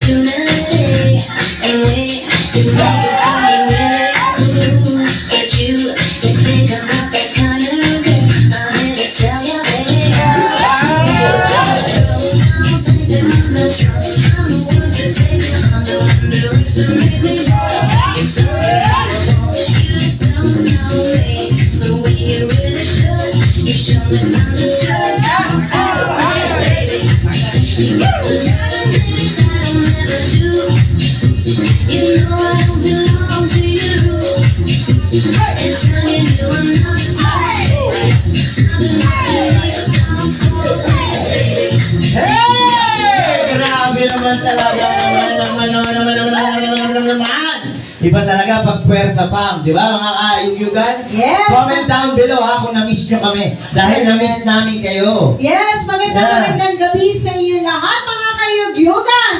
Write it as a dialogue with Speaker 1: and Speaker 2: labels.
Speaker 1: tonight, and we can make it something really cool. But you think I'm not that kind of girl. I'm here to tell you, baby. Don't think that I'm not strong. I'm the one to take it. I'm the one that wants to make me fall. You're so beautiful. You don't know me the way you really should. You show me misunderstood. Baby, you got something that I'll never do. You know I don't belong to you. It's time you knew I'm not right. I've been looking so down for baby.
Speaker 2: Hey! Grabe naman talaga. Naman. Iba talaga pag puwersa pam, di ba mga kayugyugan?
Speaker 3: Yes!
Speaker 2: Comment down below ha kung na-miss nyo kami. Dahil na-miss namin kayo.
Speaker 3: Yes, magandang gabi sa inyo lahat mga kayugyugan.